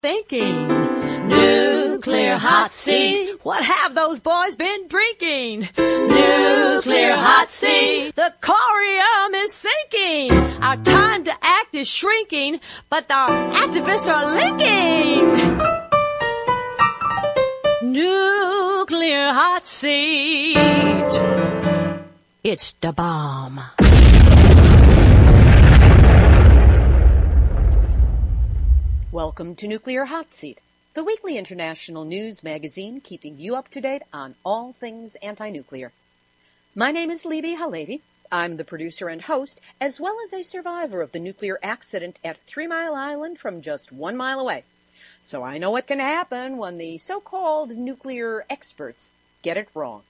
Thinking. Nuclear hot seat. What have those boys been drinking? Nuclear hot seat. The corium is sinking. Our time to act is shrinking, but our activists are linking. Nuclear hot seat. It's the bomb. Welcome to Nuclear Hot Seat, the weekly international news magazine keeping you up to date on all things anti-nuclear. My name is Libbe, HaLevy. I'm the producer and host, as well as a survivor of the nuclear accident at 3 Mile Island from just 1 mile away. So I know what can happen when the so-called nuclear experts get it wrong.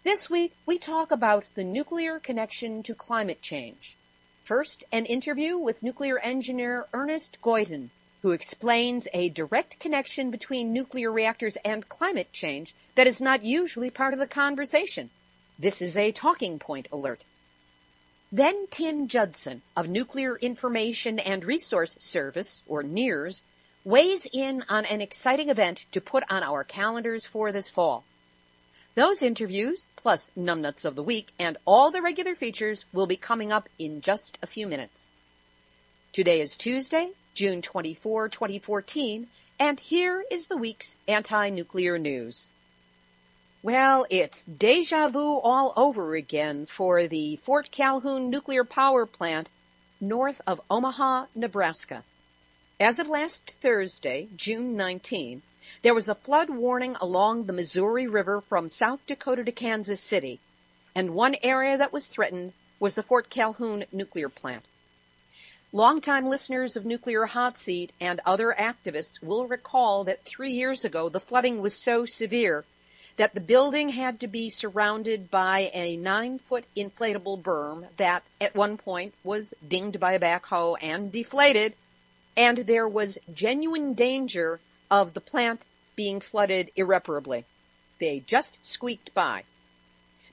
This week, we talk about the nuclear connection to climate change. First, an interview with nuclear engineer Ernest Goyden, who explains a direct connection between nuclear reactors and climate change that is not usually part of the conversation. This is a talking point alert. Then Tim Judson of Nuclear Information and Resource Service, or NIRS, weighs in on an exciting event to put on our calendars for this fall. Those interviews, plus Numbnuts of the Week, and all the regular features will be coming up in just a few minutes. Today is Tuesday, June 24, 2014, and here is the week's anti-nuclear news. Well, it's deja vu all over again for the Fort Calhoun nuclear power plant north of Omaha, Nebraska. As of last Thursday, June 19, there was a flood warning along the Missouri River from South Dakota to Kansas City, and one area that was threatened was the Fort Calhoun nuclear plant. Longtime listeners of Nuclear Hot Seat and other activists will recall that 3 years ago the flooding was so severe that the building had to be surrounded by a 9-foot inflatable berm that at one point was dinged by a backhoe and deflated, and there was genuine danger of the plant being flooded irreparably. They just squeaked by.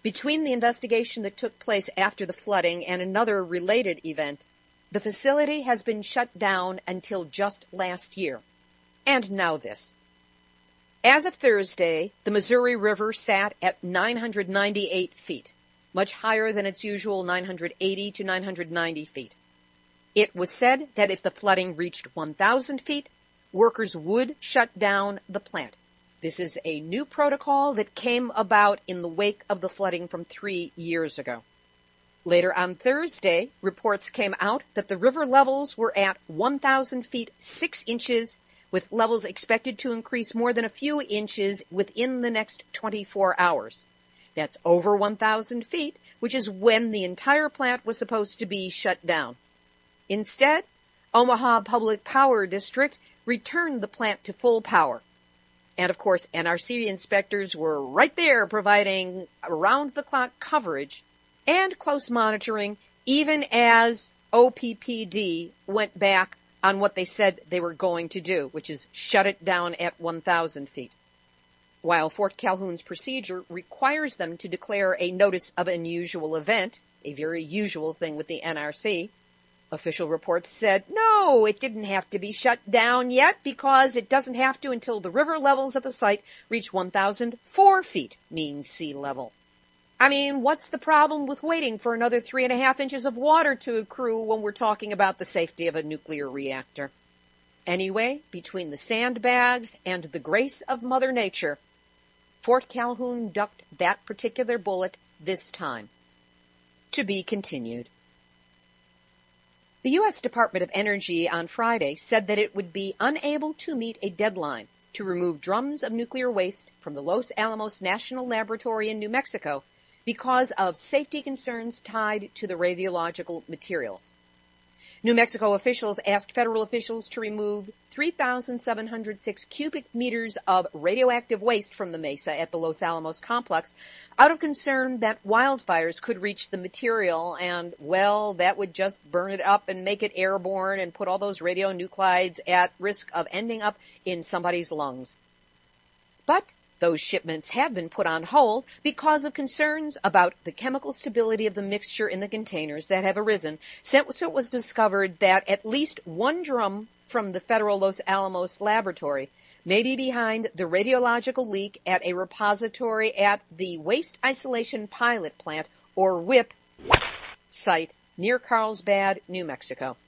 Between the investigation that took place after the flooding and another related event, the facility has been shut down until just last year. And now this. As of Thursday, the Missouri River sat at 998 feet, much higher than its usual 980 to 990 feet. It was said that if the flooding reached 1,000 feet, workers would shut down the plant. This is a new protocol that came about in the wake of the flooding from 3 years ago. Later on Thursday, reports came out that the river levels were at 1,000 feet 6 inches, with levels expected to increase more than a few inches within the next 24 hours. That's over 1,000 feet, which is when the entire plant was supposed to be shut down. Instead, Omaha Public Power District returned the plant to full power. And of course, NRC inspectors were right there providing around-the-clock coverage and close monitoring, even as OPPD went back on what they said they were going to do, which is shut it down at 1,000 feet. While Fort Calhoun's procedure requires them to declare a notice of unusual event, a very usual thing with the NRC, official reports said, no, it didn't have to be shut down yet because it doesn't have to until the river levels at the site reach 1,004 feet mean sea level. I mean, what's the problem with waiting for another 3.5 inches of water to accrue when we're talking about the safety of a nuclear reactor? Anyway, between the sandbags and the grace of Mother Nature, Fort Calhoun ducked that particular bullet this time. To be continued. The U.S. Department of Energy on Friday said that it would be unable to meet a deadline to remove drums of nuclear waste from the Los Alamos National Laboratory in New Mexico because of safety concerns tied to the radiological materials. New Mexico officials asked federal officials to remove 3,706 cubic meters of radioactive waste from the mesa at the Los Alamos complex out of concern that wildfires could reach the material and, well, that would just burn it up and make it airborne and put all those radionuclides at risk of ending up in somebody's lungs. But Those shipments have been put on hold because of concerns about the chemical stability of the mixture in the containers that have arisen since it was discovered that at least one drum from the federal Los Alamos laboratory may be behind the radiological leak at a repository at the Waste Isolation Pilot Plant, or WIPP, site near Carlsbad, New Mexico.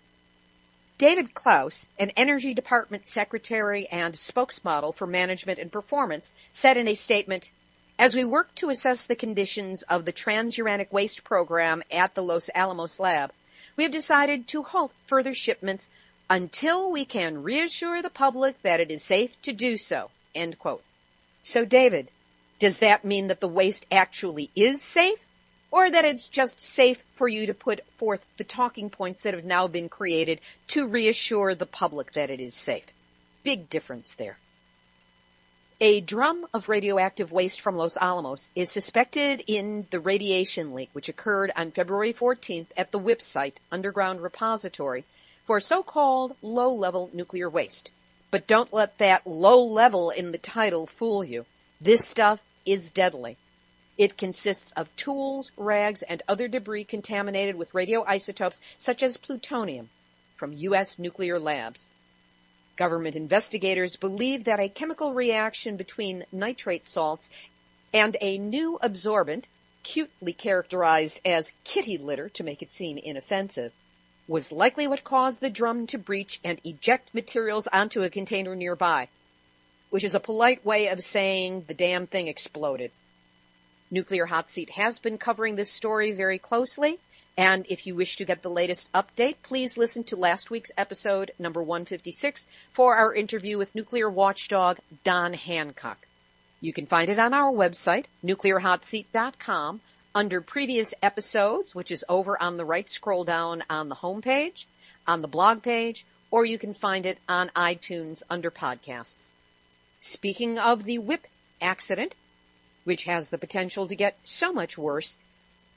David Klaus, an Energy Department Secretary and spokesmodel for Management and Performance, said in a statement, "As we work to assess the conditions of the transuranic waste program at the Los Alamos lab, we have decided to halt further shipments until we can reassure the public that it is safe to do so." End quote. So, David, does that mean that the waste actually is safe? Or that it's just safe for you to put forth the talking points that have now been created to reassure the public that it is safe? Big difference there. A drum of radioactive waste from Los Alamos is suspected in the radiation leak, which occurred on February 14th at the WIPP site, underground repository, for so-called low-level nuclear waste. But don't let that low level in the title fool you. This stuff is deadly. It consists of tools, rags, and other debris contaminated with radioisotopes such as plutonium from U.S. nuclear labs. Government investigators believe that a chemical reaction between nitrate salts and a new absorbent, cutely characterized as kitty litter to make it seem inoffensive, was likely what caused the drum to breach and eject materials onto a container nearby, which is a polite way of saying the damn thing exploded. Nuclear Hot Seat has been covering this story very closely, and if you wish to get the latest update, please listen to last week's episode, number 156, for our interview with nuclear watchdog Don Hancock. You can find it on our website, nuclearhotseat.com, under previous episodes, which is over on the right. Scroll down on the homepage, on the blog page, or you can find it on iTunes under podcasts. Speaking of the WIPP accident, which has the potential to get so much worse,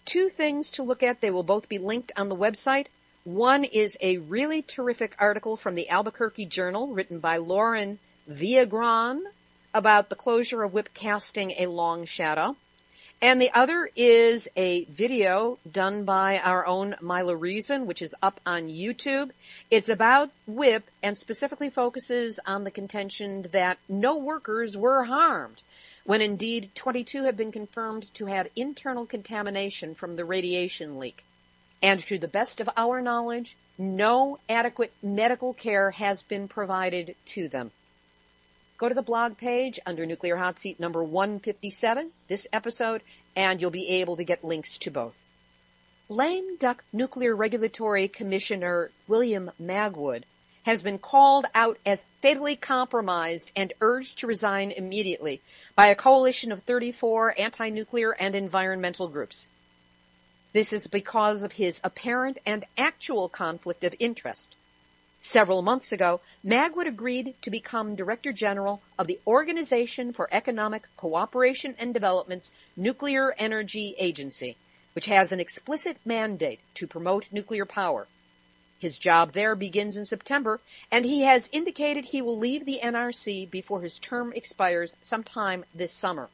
two things to look at. They will both be linked on the website. One is a really terrific article from the Albuquerque Journal written by Lauren Villagran about the closure of WIPP casting a long shadow. And the other is a video done by our own Mila Reason, which is up on YouTube. It's about WIPP and specifically focuses on the contention that no workers were harmed, when indeed 22 have been confirmed to have internal contamination from the radiation leak. And to the best of our knowledge, no adequate medical care has been provided to them. Go to the blog page under Nuclear Hot Seat number 157, this episode, and you'll be able to get links to both. Lame duck Nuclear Regulatory Commissioner William Magwood has been called out as fatally compromised and urged to resign immediately by a coalition of 34 anti-nuclear and environmental groups. This is because of his apparent and actual conflict of interest. Several months ago, Magwood agreed to become Director General of the Organization for Economic Cooperation and Development's Nuclear Energy Agency, which has an explicit mandate to promote nuclear power. His job there begins in September, and he has indicated he will leave the NRC before his term expires sometime this summer.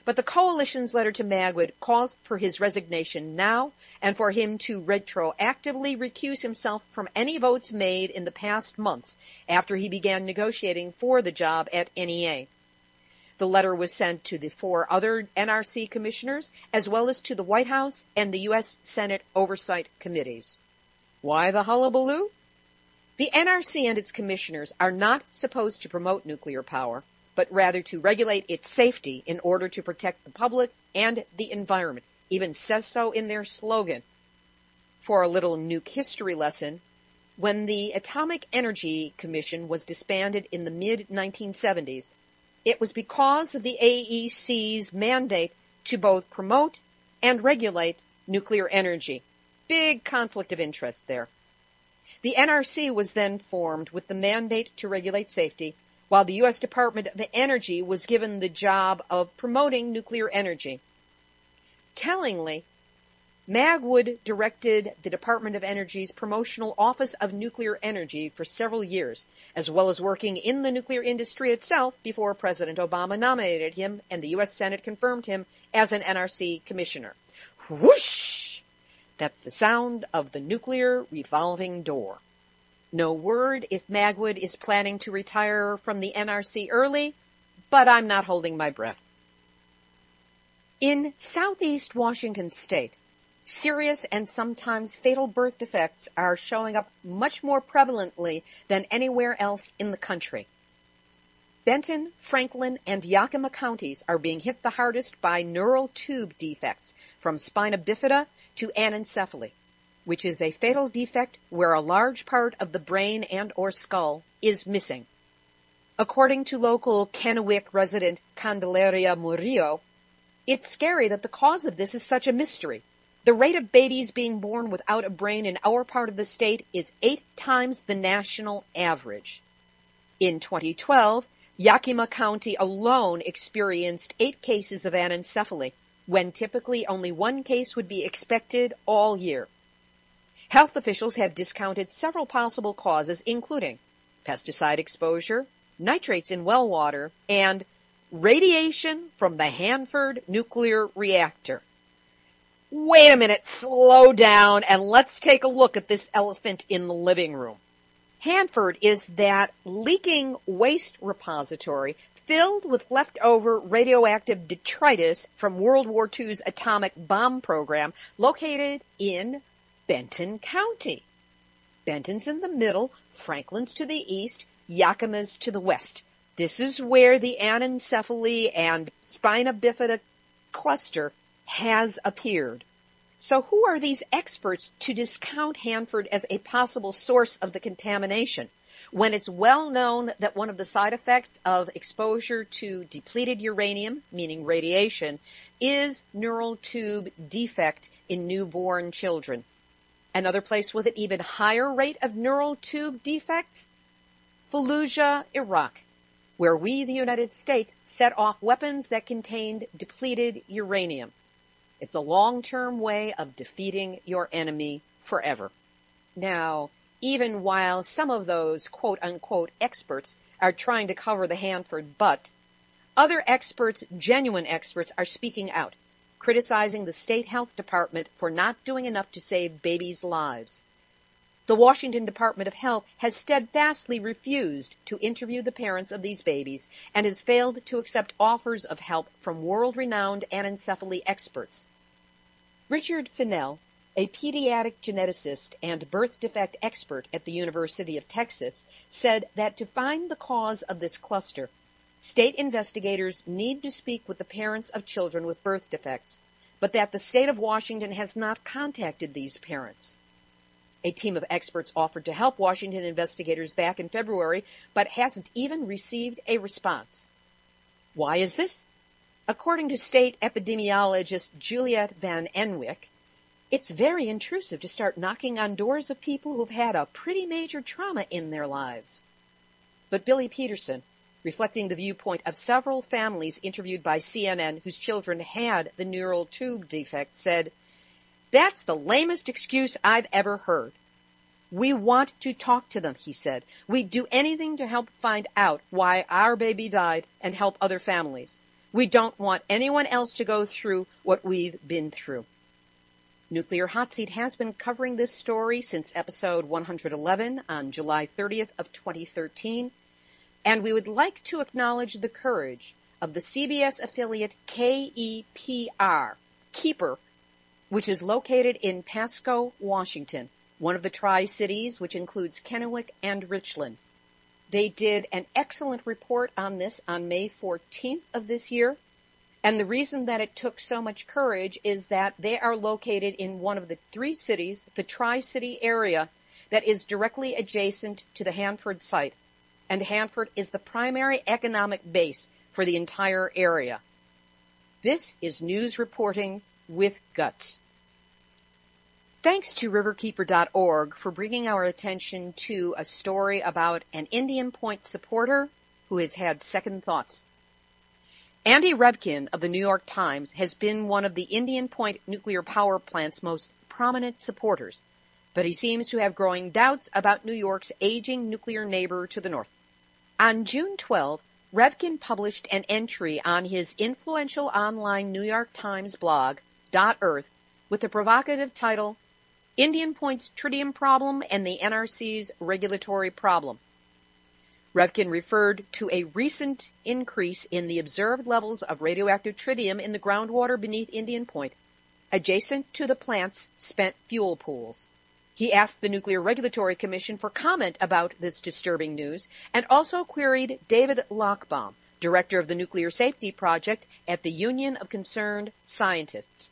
But the coalition's letter to Magwood calls for his resignation now and for him to retroactively recuse himself from any votes made in the past months after he began negotiating for the job at NEA. The letter was sent to the 4 other NRC commissioners, as well as to the White House and the U.S. Senate Oversight Committees. Why the hullabaloo? The NRC and its commissioners are not supposed to promote nuclear power, but rather to regulate its safety in order to protect the public and the environment. Even says so in their slogan. For a little nuke history lesson, when the Atomic Energy Commission was disbanded in the mid-1970s, it was because of the AEC's mandate to both promote and regulate nuclear energy. Big conflict of interest there. The NRC was then formed with the mandate to regulate safety, while the U.S. Department of Energy was given the job of promoting nuclear energy. Tellingly, Magwood directed the Department of Energy's Promotional Office of Nuclear Energy for several years, as well as working in the nuclear industry itself before President Obama nominated him and the U.S. Senate confirmed him as an NRC commissioner. Whoosh! That's the sound of the nuclear revolving door. No word if Magwood is planning to retire from the NRC early, but I'm not holding my breath. In southeast Washington state, serious and sometimes fatal birth defects are showing up much more prevalently than anywhere else in the country. Benton, Franklin, and Yakima counties are being hit the hardest by neural tube defects, from spina bifida to anencephaly, which is a fatal defect where a large part of the brain and or skull is missing. According to local Kennewick resident Candelaria Murillo, it's scary that the cause of this is such a mystery. The rate of babies being born without a brain in our part of the state is 8 times the national average. In 2012, Yakima County alone experienced 8 cases of anencephaly, when typically only 1 case would be expected all year. Health officials have discounted several possible causes, including pesticide exposure, nitrates in well water, and radiation from the Hanford nuclear reactor. Wait a minute, slow down, and let's take a look at this elephant in the living room. Hanford is that leaking waste repository filled with leftover radioactive detritus from World War II's atomic bomb program located in Benton County. Benton's in the middle, Franklin's to the east, Yakima's to the west. This is where the anencephaly and spina bifida cluster has appeared. So who are these experts to discount Hanford as a possible source of the contamination, when it's well known that one of the side effects of exposure to depleted uranium, meaning radiation, is neural tube defect in newborn children? Another place with an even higher rate of neural tube defects? Fallujah, Iraq, where we, the United States, set off weapons that contained depleted uranium. It's a long-term way of defeating your enemy forever. Now, even while some of those quote-unquote experts are trying to cover the Hanford butt, other experts, genuine experts, are speaking out, criticizing the state health department for not doing enough to save babies' lives. The Washington Department of Health has steadfastly refused to interview the parents of these babies and has failed to accept offers of help from world-renowned anencephaly experts. Richard Fennell, a pediatric geneticist and birth defect expert at the University of Texas, said that to find the cause of this cluster, state investigators need to speak with the parents of children with birth defects, but that the state of Washington has not contacted these parents. A team of experts offered to help Washington investigators back in February, but hasn't even received a response. Why is this? According to state epidemiologist Juliet Van Enwick, it's very intrusive to start knocking on doors of people who've had a pretty major trauma in their lives. But Billy Peterson, reflecting the viewpoint of several families interviewed by CNN whose children had the neural tube defect, said, "That's the lamest excuse I've ever heard. We want to talk to them," he said. "We'd do anything to help find out why our baby died and help other families. We don't want anyone else to go through what we've been through." Nuclear Hotseat has been covering this story since episode 111 on July 30th of 2013, and we would like to acknowledge the courage of the CBS affiliate KEPR, Keeper, which is located in Pasco, Washington, one of the Tri-Cities, which includes Kennewick and Richland. They did an excellent report on this on May 14th of this year, and the reason that it took so much courage is that they are located in one of the 3 cities, the Tri-City area, that is directly adjacent to the Hanford site, and Hanford is the primary economic base for the entire area. This is news reporting with guts. Thanks to riverkeeper.org for bringing our attention to a story about an Indian Point supporter who has had second thoughts. Andy Revkin of the New York Times has been one of the Indian Point nuclear power plant's most prominent supporters, but he seems to have growing doubts about New York's aging nuclear neighbor to the north. On June 12, Revkin published an entry on his influential online New York Times blog, .earth, with the provocative title, Indian Point's Tritium Problem and the NRC's Regulatory Problem. Revkin referred to a recent increase in the observed levels of radioactive tritium in the groundwater beneath Indian Point, adjacent to the plant's spent fuel pools. He asked the Nuclear Regulatory Commission for comment about this disturbing news and also queried David Lochbaum, director of the Nuclear Safety Project at the Union of Concerned Scientists.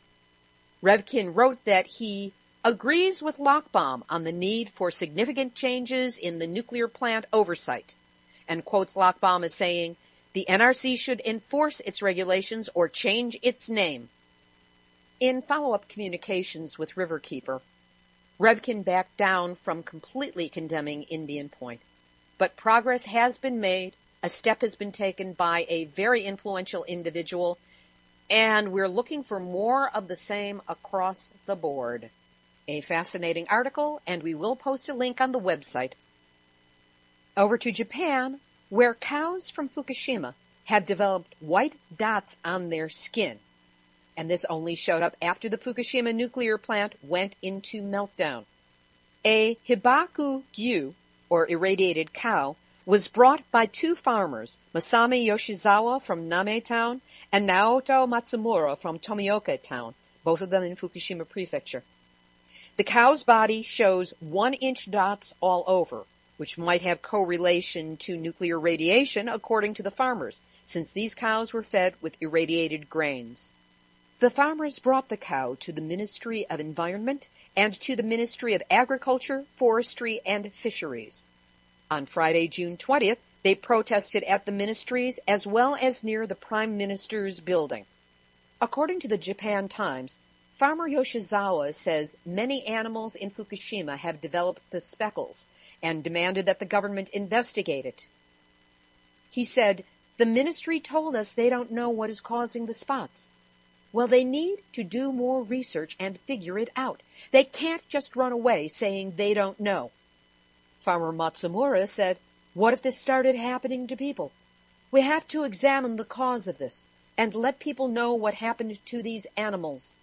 Revkin wrote that he agrees with Lochbaum on the need for significant changes in the nuclear plant oversight, and quotes Lochbaum as saying, the NRC should enforce its regulations or change its name. In follow-up communications with Riverkeeper, Revkin backed down from completely condemning Indian Point. But progress has been made, a step has been taken by a very influential individual, and we're looking for more of the same across the board. A fascinating article, and we will post a link on the website. Over to Japan, where cows from Fukushima have developed white dots on their skin. And this only showed up after the Fukushima nuclear plant went into meltdown. A hibaku-gyu, or irradiated cow, was brought by two farmers, Masami Yoshizawa from Name Town and Naoto Matsumura from Tomioka Town, both of them in Fukushima Prefecture. The cow's body shows 1-inch dots all over, which might have correlation to nuclear radiation according to the farmers, since these cows were fed with irradiated grains. The farmers brought the cow to the Ministry of Environment and to the Ministry of Agriculture, Forestry, and Fisheries. On Friday, June 20th, they protested at the ministries as well as near the Prime Minister's building. According to the Japan Times, Farmer Yoshizawa says many animals in Fukushima have developed the speckles and demanded that the government investigate it. He said, the ministry told us they don't know what is causing the spots. Well, they need to do more research and figure it out. They can't just run away saying they don't know. Farmer Matsumura said, what if this started happening to people? We have to examine the cause of this and let people know what happened to these animals.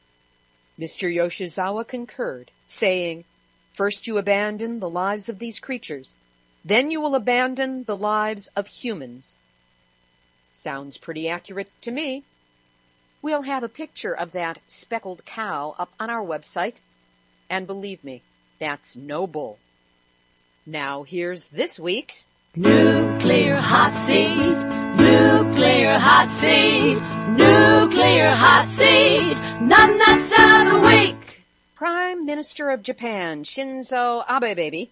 Mr. Yoshizawa concurred, saying, first you abandon the lives of these creatures, then you will abandon the lives of humans. Sounds pretty accurate to me. We'll have a picture of that speckled cow up on our website, and believe me, that's no bull. Now here's this week's Nuclear Hot Seat, Nuclear Hot Seat, Nuclear Hot Seat, Nuts of the Week. Prime Minister of Japan, Shinzo Abe,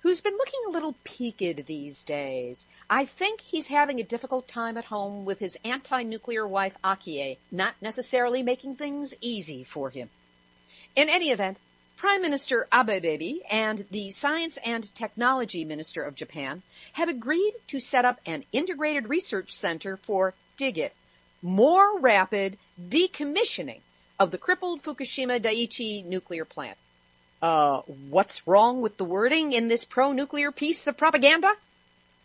who's been looking a little peaked these days. I think he's having a difficult time at home with his anti-nuclear wife, Akie, not necessarily making things easy for him. In any event, Prime Minister Abe and the Science and Technology Minister of Japan have agreed to set up an integrated research center for, dig it, more rapid decommissioning of the crippled Fukushima Daiichi nuclear plant. What's wrong with the wording in this pro-nuclear piece of propaganda?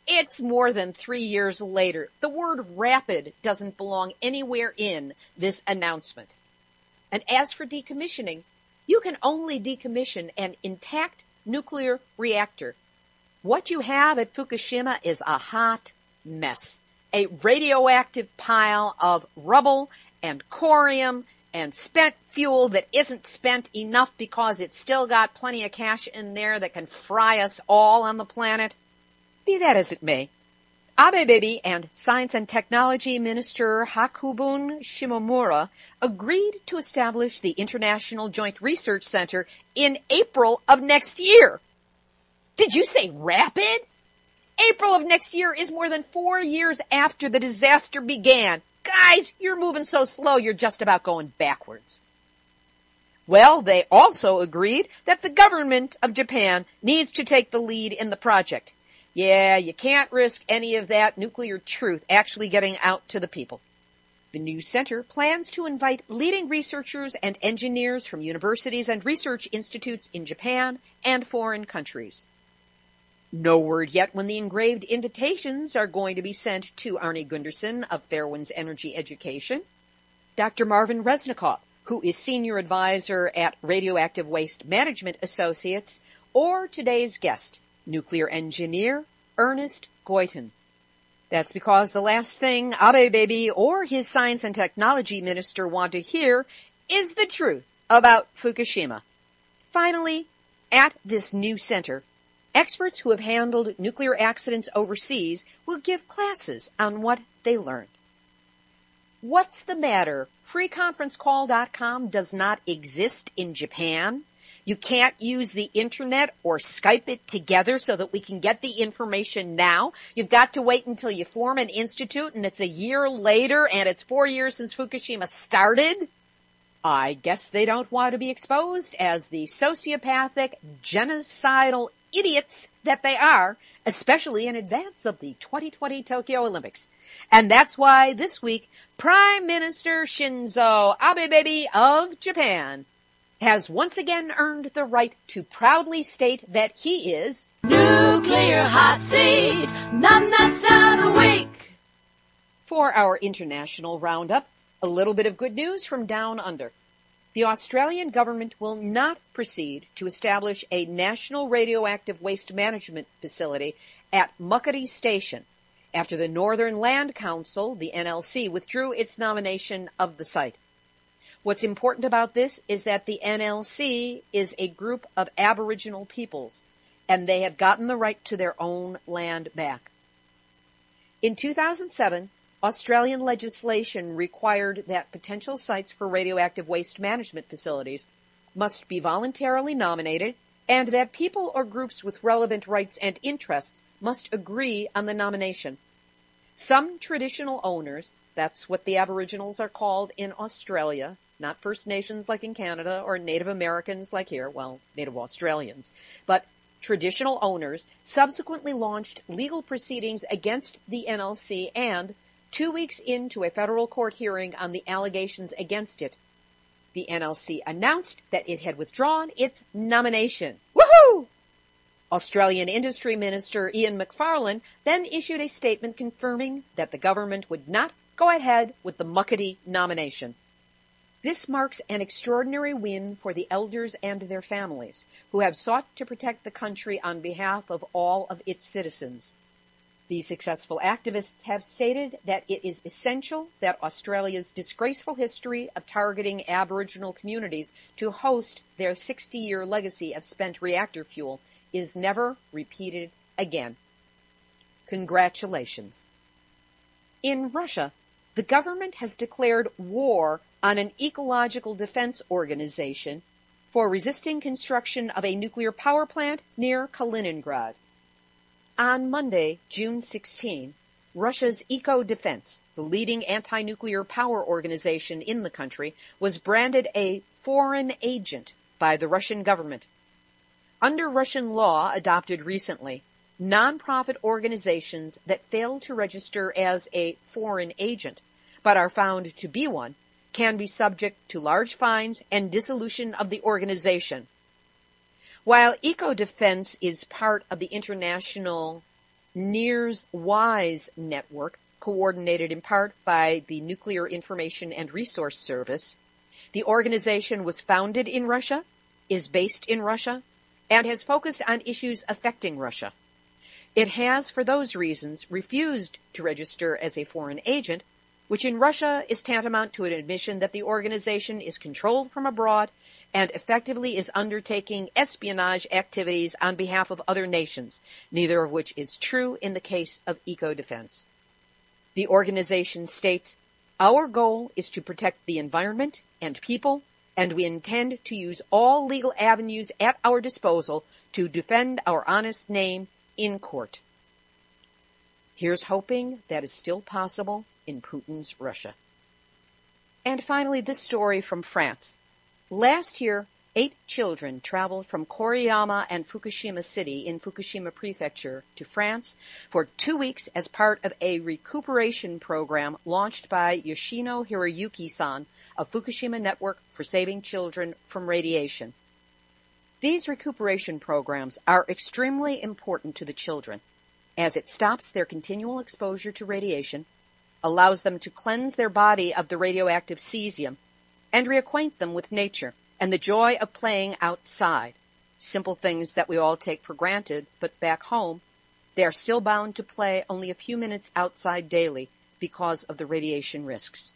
It's more than 3 years later. The word rapid doesn't belong anywhere in this announcement. And as for decommissioning, you can only decommission an intact nuclear reactor. What you have at Fukushima is a hot mess. A radioactive pile of rubble and corium and spent fuel that isn't spent enough because it's still got plenty of cash in there that can fry us all on the planet. Be that as it may, Abe and Science and Technology Minister Hakubun Shimomura agreed to establish the International Joint Research Center in April of next year. Did you say rapid? April of next year is more than 4 years after the disaster began. Guys, you're moving so slow you're just about going backwards. Well, they also agreed that the government of Japan needs to take the lead in the project. Yeah, you can't risk any of that nuclear truth actually getting out to the people. The new center plans to invite leading researchers and engineers from universities and research institutes in Japan and foreign countries. No word yet when the engraved invitations are going to be sent to Arnie Gunderson of Fairwinds Energy Education, Dr. Marvin Resnikoff, who is Senior Advisor at Radioactive Waste Management Associates, or today's guest, nuclear engineer Ernest Goyton. That's because the last thing Abe Baby or his science and technology minister want to hear is the truth about Fukushima. Finally, at this new center, experts who have handled nuclear accidents overseas will give classes on what they learned. What's the matter? FreeConferenceCall.com does not exist in Japan. You can't use the internet or Skype it together so that we can get the information now. You've got to wait until you form an institute and it's a year later and it's 4 years since Fukushima started. I guess they don't want to be exposed as the sociopathic, genocidal idiots that they are, especially in advance of the 2020 Tokyo Olympics. And that's why this week, Prime Minister Shinzo Abe of Japan has once again earned the right to proudly state that he is Nuclear Hot Seat, numbnuts of the week. For our international roundup, a little bit of good news from down under. The Australian government will not proceed to establish a national radioactive waste management facility at Muckaty Station after the Northern Land Council, the NLC, withdrew its nomination of the site. What's important about this is that the NLC is a group of Aboriginal peoples, and they have gotten the right to their own land back. In 2007, Australian legislation required that potential sites for radioactive waste management facilities must be voluntarily nominated and that people or groups with relevant rights and interests must agree on the nomination. Some traditional owners, that's what the Aboriginals are called in Australia, not First Nations like in Canada or Native Americans like here, well, Native Australians, but traditional owners subsequently launched legal proceedings against the NLC and 2 weeks into a federal court hearing on the allegations against it, the NLC announced that it had withdrawn its nomination. Woohoo! Australian Industry Minister Ian Macfarlane then issued a statement confirming that the government would not go ahead with the Muckaty nomination. This marks an extraordinary win for the elders and their families, who have sought to protect the country on behalf of all of its citizens. These successful activists have stated that it is essential that Australia's disgraceful history of targeting Aboriginal communities to host their 60-year legacy of spent reactor fuel is never repeated again. Congratulations. In Russia, the government has declared war on an ecological defense organization for resisting construction of a nuclear power plant near Kaliningrad. On Monday, June 16, Russia's Eco-Defense, the leading anti-nuclear power organization in the country, was branded a foreign agent by the Russian government. Under Russian law adopted recently, non-profit organizations that fail to register as a foreign agent, but are found to be one, can be subject to large fines and dissolution of the organization. While Eco-Defense is part of the international NIRS-WISE network, coordinated in part by the Nuclear Information and Resource Service, the organization was founded in Russia, is based in Russia, and has focused on issues affecting Russia. It has, for those reasons, refused to register as a foreign agent, which in Russia is tantamount to an admission that the organization is controlled from abroad and effectively is undertaking espionage activities on behalf of other nations, neither of which is true in the case of Eco-Defense. The organization states, "Our goal is to protect the environment and people, and we intend to use all legal avenues at our disposal to defend our honest name in court." Here's hoping that is still possible in Putin's Russia. And finally, this story from France. Last year, 8 children traveled from Koriyama and Fukushima City in Fukushima Prefecture to France for 2 weeks as part of a recuperation program launched by Yoshino Hiroyuki-san of Fukushima Network for Saving Children from Radiation. These recuperation programs are extremely important to the children, as it stops their continual exposure to radiation, allows them to cleanse their body of the radioactive cesium, and reacquaint them with nature and the joy of playing outside, simple things that we all take for granted, but back home, they are still bound to play only a few minutes outside daily because of the radiation risks.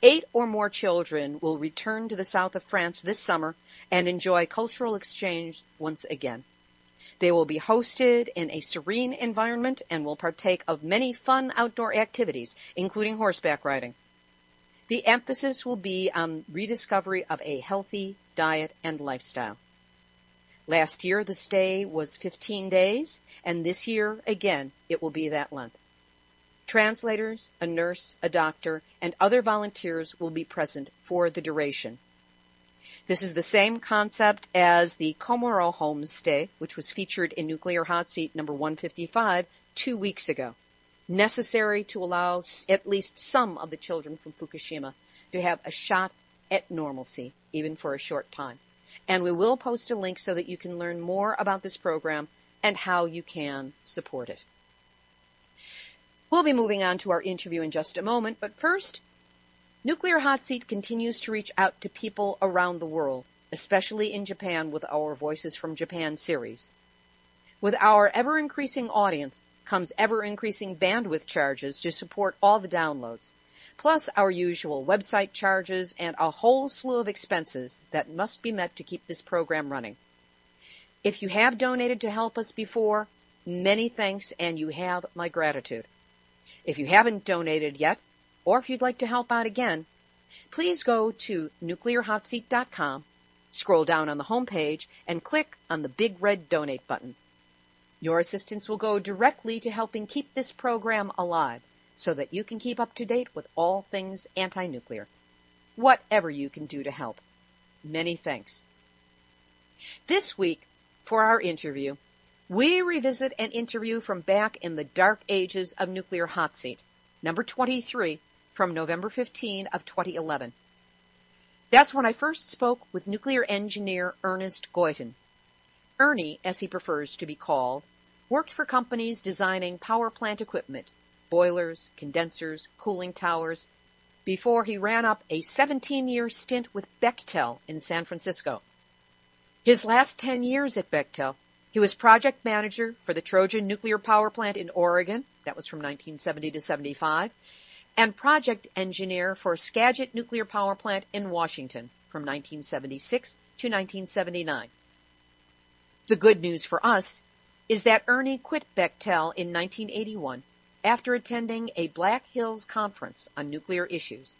8 or more children will return to the south of France this summer and enjoy cultural exchange once again. They will be hosted in a serene environment and will partake of many fun outdoor activities, including horseback riding. The emphasis will be on rediscovery of a healthy diet and lifestyle. Last year, the stay was 15 days, and this year, again, it will be that length. Translators, a nurse, a doctor, and other volunteers will be present for the duration. This is the same concept as the Komoro homestay, which was featured in Nuclear Hot Seat number 155 2 weeks ago, necessary to allow at least some of the children from Fukushima to have a shot at normalcy, even for a short time. And we will post a link so that you can learn more about this program and how you can support it. We'll be moving on to our interview in just a moment, but first, Nuclear Hot Seat continues to reach out to people around the world, especially in Japan with our Voices from Japan series. With our ever-increasing audience comes ever-increasing bandwidth charges to support all the downloads, plus our usual website charges and a whole slew of expenses that must be met to keep this program running. If you have donated to help us before, many thanks, and you have my gratitude. If you haven't donated yet, or if you'd like to help out again, please go to nuclearhotseat.com, scroll down on the home page, and click on the big red donate button. Your assistance will go directly to helping keep this program alive so that you can keep up to date with all things anti-nuclear. Whatever you can do to help. Many thanks. This week, for our interview, we revisit an interview from back in the dark ages of Nuclear Hot Seat, number 23, from November 15 of 2011. That's when I first spoke with nuclear engineer Ernest Goyton. Ernie, as he prefers to be called, worked for companies designing power plant equipment, boilers, condensers, cooling towers, before he ran up a 17-year stint with Bechtel in San Francisco. His last 10 years at Bechtel, he was project manager for the Trojan nuclear power plant in Oregon, that was from 1970 to 75, and project engineer for Skagit nuclear power plant in Washington from 1976 to 1979. The good news for us is that Ernie quit Bechtel in 1981 after attending a Black Hills conference on nuclear issues.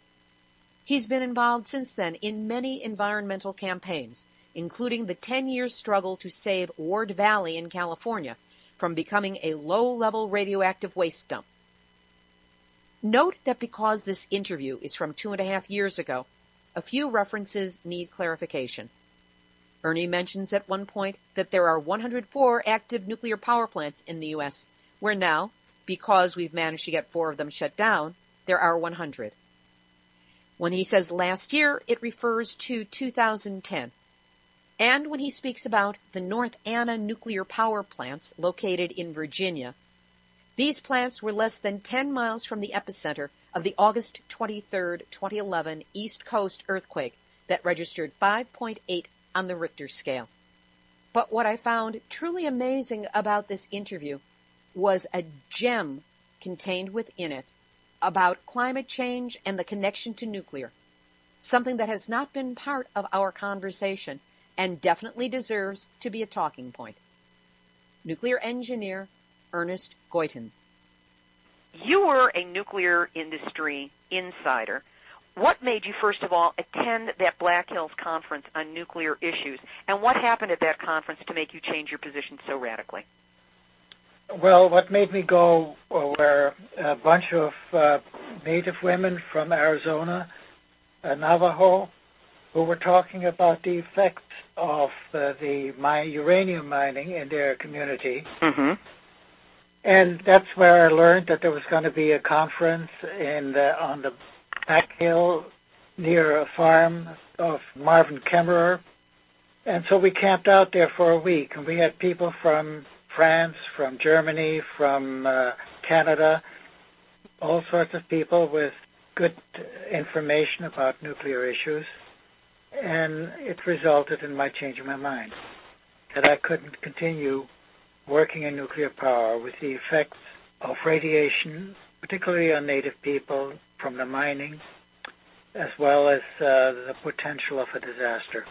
He's been involved since then in many environmental campaigns, including the 10-year struggle to save Ward Valley in California from becoming a low-level radioactive waste dump. Note that because this interview is from 2.5 years ago, a few references need clarification. Ernie mentions at one point that there are 104 active nuclear power plants in the U.S., where now, because we've managed to get 4 of them shut down, there are 100. When he says last year, it refers to 2010. And when he speaks about the North Anna nuclear power plants located in Virginia, these plants were less than 10 miles from the epicenter of the August 23, 2011 East Coast earthquake that registered 5.8 on the Richter scale. But what I found truly amazing about this interview was a gem contained within it about climate change and the connection to nuclear, something that has not been part of our conversation and definitely deserves to be a talking point. Nuclear engineer Ernest Goyton. You were a nuclear industry insider. What made you, first of all, attend that Black Hills conference on nuclear issues? And what happened at that conference to make you change your position so radically? Well, what made me go were a bunch of Native women from Arizona, Navajo, who were talking about the effects of uranium mining in their community. Mm-hmm. And that's where I learned that there was going to be a conference on the back hill near a farm of Marvin Kemmerer. And so we camped out there for a week, and we had people from France, from Germany, from Canada, all sorts of people with good information about nuclear issues. And it resulted in my changing my mind, that I couldn't continue working in nuclear power with the effects of radiation, particularly on native people from the mining, as well as the potential of a disaster.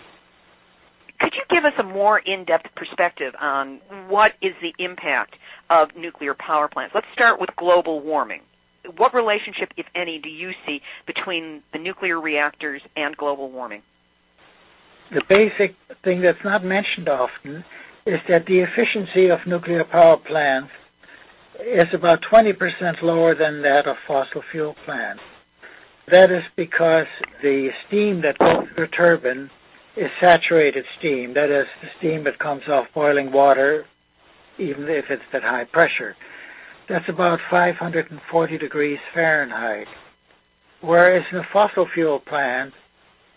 Could you give us a more in-depth perspective on what is the impact of nuclear power plants? Let's start with global warming. What relationship, if any, do you see between the nuclear reactors and global warming? The basic thing that's not mentioned often is that the efficiency of nuclear power plants is about 20% lower than that of fossil fuel plants. That is because the steam that goes through a turbine is saturated steam. That is, the steam that comes off boiling water, even if it's at high pressure. That's about 540 degrees Fahrenheit. Whereas in a fossil fuel plant,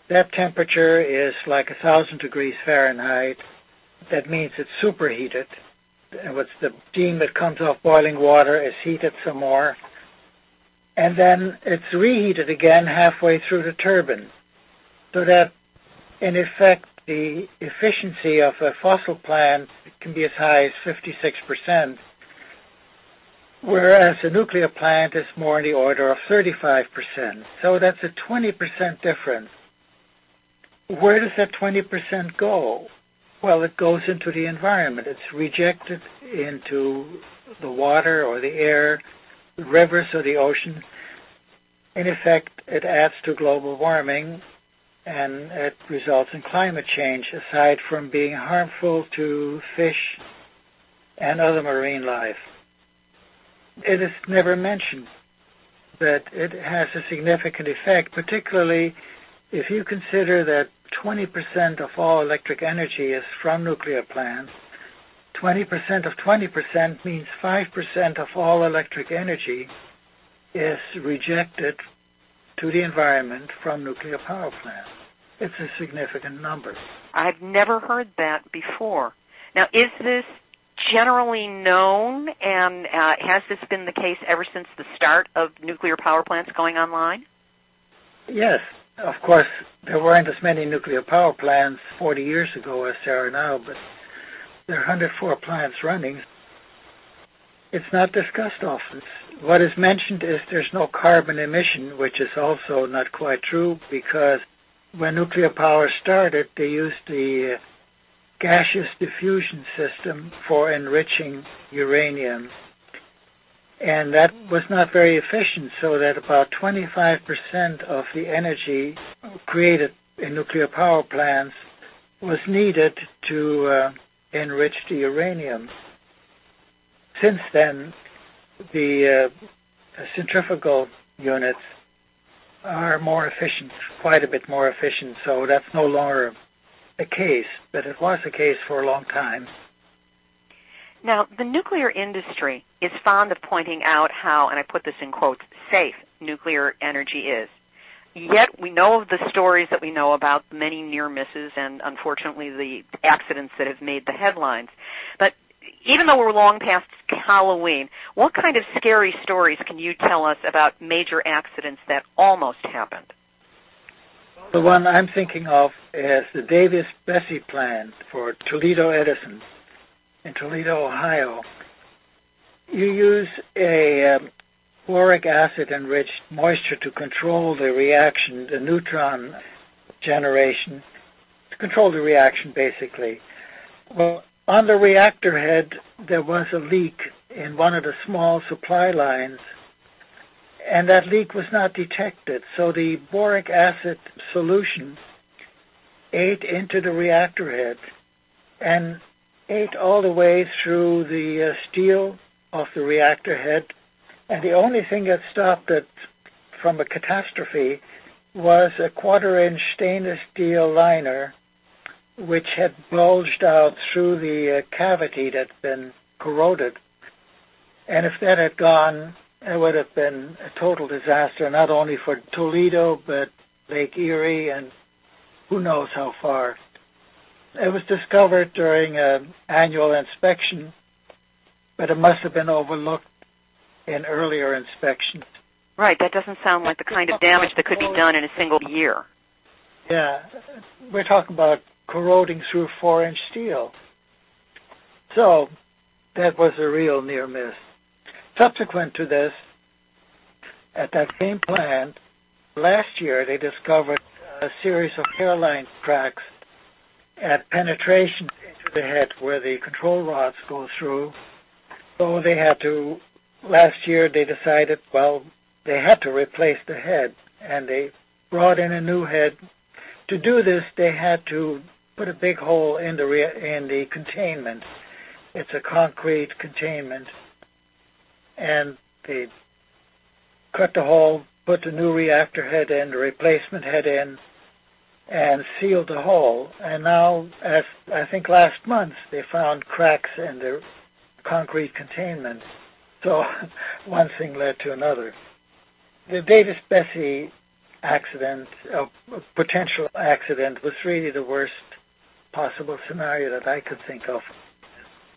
that temperature is like 1,000 degrees Fahrenheit. That means it's superheated. And what's the steam that comes off boiling water is heated some more. And then it's reheated again halfway through the turbine. So that, in effect, the efficiency of a fossil plant can be as high as 56%, whereas a nuclear plant is more in the order of 35%. So that's a 20% difference. Where does that 20% go? Well, it goes into the environment. It's rejected into the water or the air, the rivers or the ocean. In effect, it adds to global warming, and it results in climate change, aside from being harmful to fish and other marine life. It is never mentioned that it has a significant effect, particularly if you consider that 20% of all electric energy is from nuclear plants. 20% of 20% means 5% of all electric energy is rejected to the environment from nuclear power plants. It's a significant number. I've never heard that before. Now, is this generally known, and has this been the case ever since the start of nuclear power plants going online? Yes. Of course, there weren't as many nuclear power plants 40 years ago as there are now, but there are 104 plants running. It's not discussed often. What is mentioned is there's no carbon emission, which is also not quite true, because when nuclear power started, they used the gaseous diffusion system for enriching uranium. And that was not very efficient, so that about 25% of the energy created in nuclear power plants was needed to enrich the uranium. Since then, the centrifugal units are more efficient, quite a bit more efficient, so that's no longer a case, but it was a case for a long time. Now, the nuclear industry is fond of pointing out how, and I put this in quotes, safe nuclear energy is. Yet we know of the stories that we know about, many near misses and, unfortunately, the accidents that have made the headlines. But even though we're long past Halloween, what kind of scary stories can you tell us about major accidents that almost happened? The one I'm thinking of is the Davis-Besse plant for Toledo Edison in Toledo, Ohio. You use a boric acid-enriched moisture to control the reaction, the neutron generation, to control the reaction, basically. Well, on the reactor head, there was a leak in one of the small supply lines, and that leak was not detected. So the boric acid solution ate into the reactor head and ate all the way through the steel of the reactor head, and the only thing that stopped it from a catastrophe was a 1/4-inch stainless steel liner which had bulged out through the cavity that's been corroded. And if that had gone, it would have been a total disaster, not only for Toledo, but Lake Erie and who knows how far. It was discovered during an annual inspection, but it must have been overlooked in earlier inspections. Right, that doesn't sound like the kind of damage that could be done in a single year. Yeah, we're talking about corroding through 4-inch steel. So that was a real near miss. Subsequent to this, at that same plant, last year they discovered a series of hairline cracks at penetrations into the head where the control rods go through. So they had to, last year they decided, well, they had to replace the head, and they brought in a new head. To do this, they had to put a big hole in the containment. It's a concrete containment. And they cut the hole, put the new reactor head in, the replacement head in, and sealed the hole. And now, as I think last month, they found cracks in the concrete containment. So one thing led to another. The Davis Bessie accident, potential accident, was really the worst possible scenario that I could think of.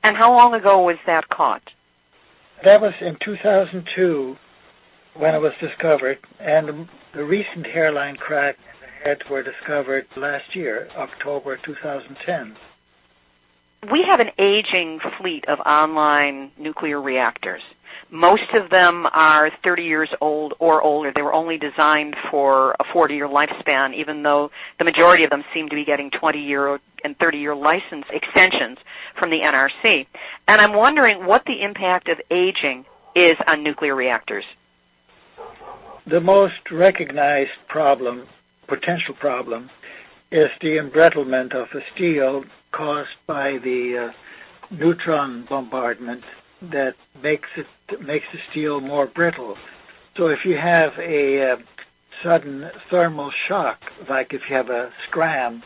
And how long ago was that caught? That was in 2002 when it was discovered, and the recent hairline crack in the head were discovered last year, October 2010. We have an aging fleet of online nuclear reactors. Most of them are 30 years old or older. They were only designed for a 40-year lifespan, even though the majority of them seem to be getting 20-year and 30-year license extensions from the NRC. And I'm wondering what the impact of aging is on nuclear reactors. The most recognized problem, potential problem, is the embrittlement of the steel caused by the neutron bombardment that makes the steel more brittle. So if you have a sudden thermal shock, like if you have a scram.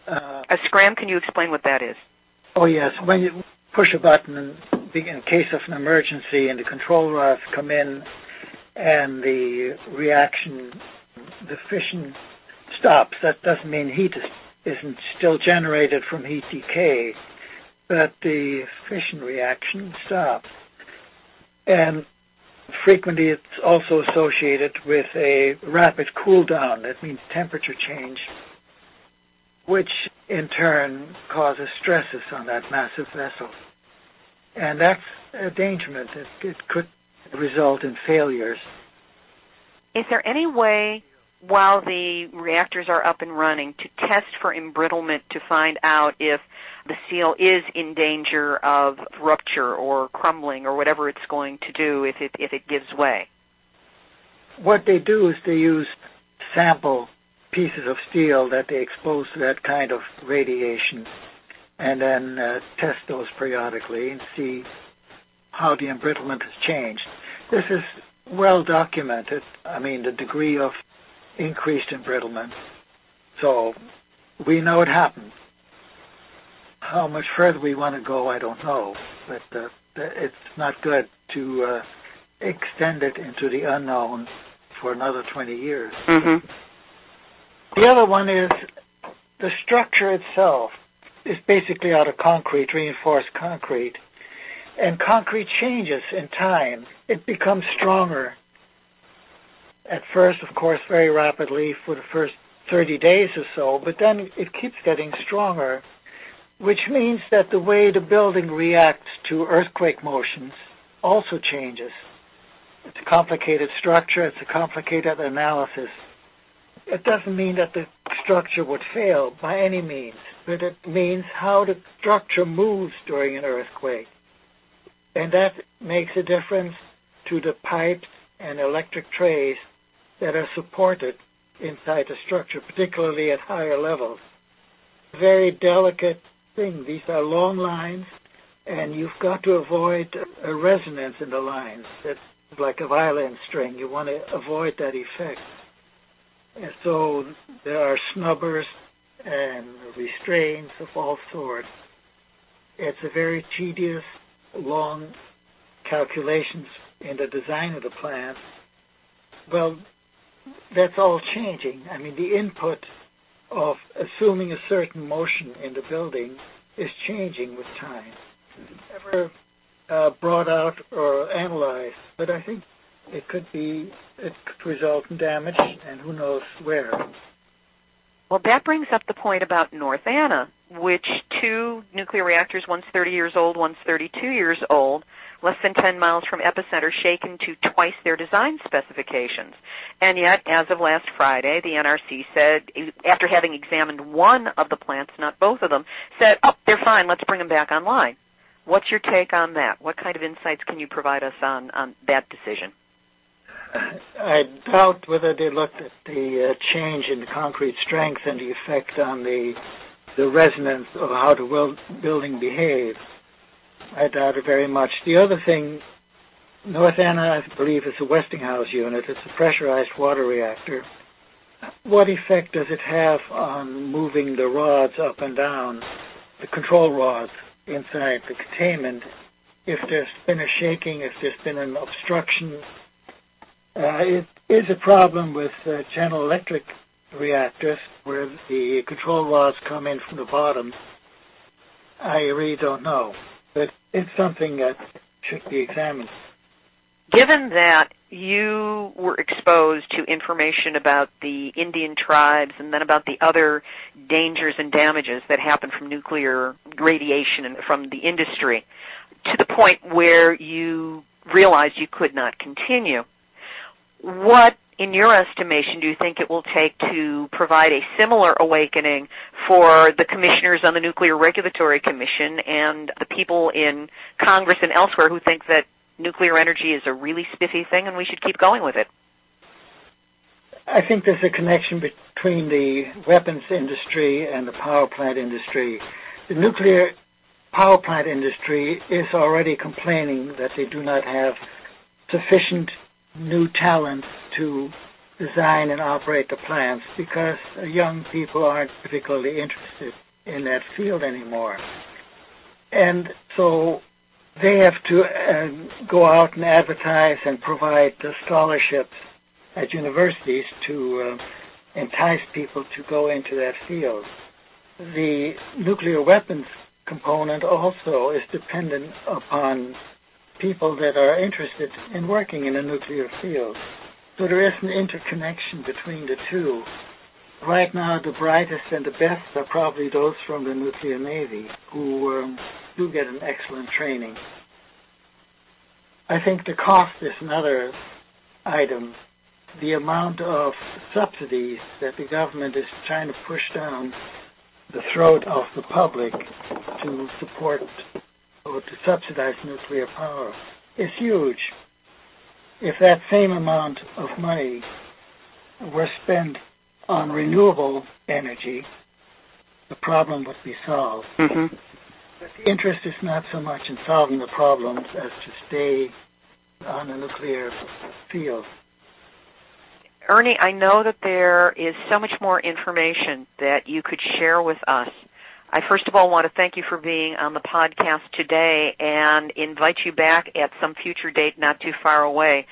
A scram, can you explain what that is? Oh, yes. When you push a button in case of an emergency and the control rods come in and the reaction, the fission stops, that doesn't mean heat isn't still generated from heat decay, but the fission reaction stops. And frequently it's also associated with a rapid cool down. That means temperature change, which in turn causes stresses on that massive vessel. And that's a endangerment. It could result in failures. Is there any way, while the reactors are up and running, to test for embrittlement to find out if the steel is in danger of rupture or crumbling or whatever it's going to do if it gives way? What they do is they use sample pieces of steel that they expose to that kind of radiation and then test those periodically and see how the embrittlement has changed. This is well documented. I mean, the degree of increased embrittlement. So we know it happens. How much further we want to go, I don't know. But it's not good to extend it into the unknown for another 20 years. Mm-hmm. The other one is the structure itself is basically out of concrete, reinforced concrete. And concrete changes in time. It becomes stronger. At first, of course, very rapidly for the first 30 days or so, but then it keeps getting stronger, which means that the way the building reacts to earthquake motions also changes. It's a complicated structure. It's a complicated analysis. It doesn't mean that the structure would fail by any means, but it means how the structure moves during an earthquake. And that makes a difference to the pipes and electric trays that are supported inside the structure, particularly at higher levels. Very delicate thing. These are long lines, and you've got to avoid a resonance in the lines. It's like a violin string. You want to avoid that effect. And so there are snubbers and restraints of all sorts. It's a very tedious, long calculations in the design of the plant. Well, that's all changing. I mean, the input of assuming a certain motion in the building is changing with time. Never brought out or analyzed, but I think it could result in damage, and who knows where. Well, that brings up the point about North Anna, which 2 nuclear reactors, one's 30 years old, one's 32 years old, less than 10 miles from epicenter, shaken to twice their design specifications. And yet, as of last Friday, the NRC said, after having examined one of the plants, not both of them, said, oh, they're fine, let's bring them back online. What's your take on that? What kind of insights can you provide us on that decision? I doubt whether they looked at the change in the concrete strength and the effect on the resonance of how the building behaves. I doubt it very much. The other thing, North Anna, I believe, is a Westinghouse unit. It's a pressurized water reactor. What effect does it have on moving the rods up and down, the control rods inside the containment, if there's been a shaking, if there's been an obstruction? It is a problem with General Electric reactors where the control rods come in from the bottom. I really don't know, but it's something that should be examined. Given that you were exposed to information about the Indian tribes and then about the other dangers and damages that happen from nuclear radiation and from the industry, to the point where you realized you could not continue, what, in your estimation, do you think it will take to provide a similar awakening for the commissioners on the Nuclear Regulatory Commission and the people in Congress and elsewhere who think that nuclear energy is a really spiffy thing and we should keep going with it? I think there's a connection between the weapons industry and the power plant industry. The nuclear power plant industry is already complaining that they do not have sufficient new talent to design and operate the plants because young people aren't particularly interested in that field anymore. And so they have to go out and advertise and provide scholarships at universities to entice people to go into that field. The nuclear weapons component also is dependent upon people that are interested in working in the nuclear field. So there is an interconnection between the two. Right now, the brightest and the best are probably those from the nuclear Navy who do get an excellent training. I think the cost is another item. The amount of subsidies that the government is trying to push down the throat of the public to support or to subsidize nuclear power is huge. If that same amount of money were spent on renewable energy, the problem would be solved. Mm-hmm. But the interest is not so much in solving the problems as to stay on the nuclear field. Ernie, I know that there is so much more information that you could share with us. I first of all want to thank you for being on the podcast today and invite you back at some future date not too far away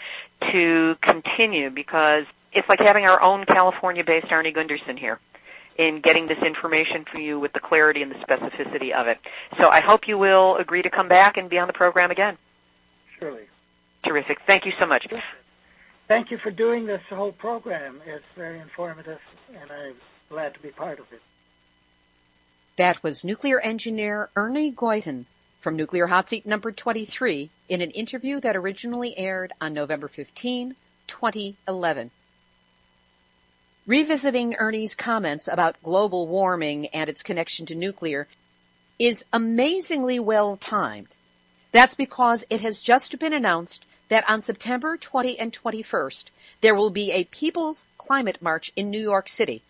to continue, because it's like having our own California-based Arnie Gunderson here in getting this information for you with the clarity and the specificity of it. So I hope you will agree to come back and be on the program again. Surely. Terrific. Thank you so much. Thank you for doing this whole program. It's very informative, and I'm glad to be part of it. That was nuclear engineer Ernie Goyton from Nuclear Hotseat number 23 in an interview that originally aired on November 15, 2011. Revisiting Ernie's comments about global warming and its connection to nuclear is amazingly well timed. That's because it has just been announced that on September 20 and 21st, there will be a People's Climate March in New York City,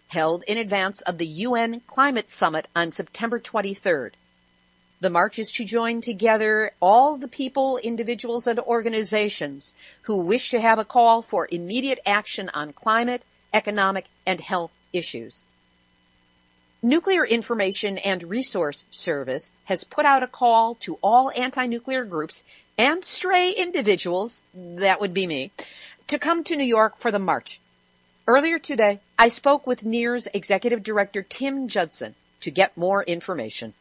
held in advance of the UN Climate Summit on September 23rd. The march is to join together all the people, individuals, and organizations who wish to have a call for immediate action on climate economic, and health issues. Nuclear Information and Resource Service has put out a call to all anti-nuclear groups and stray individuals, that would be me, to come to New York for the march. Earlier today, I spoke with NEAR's Executive Director Tim Judson to get more information.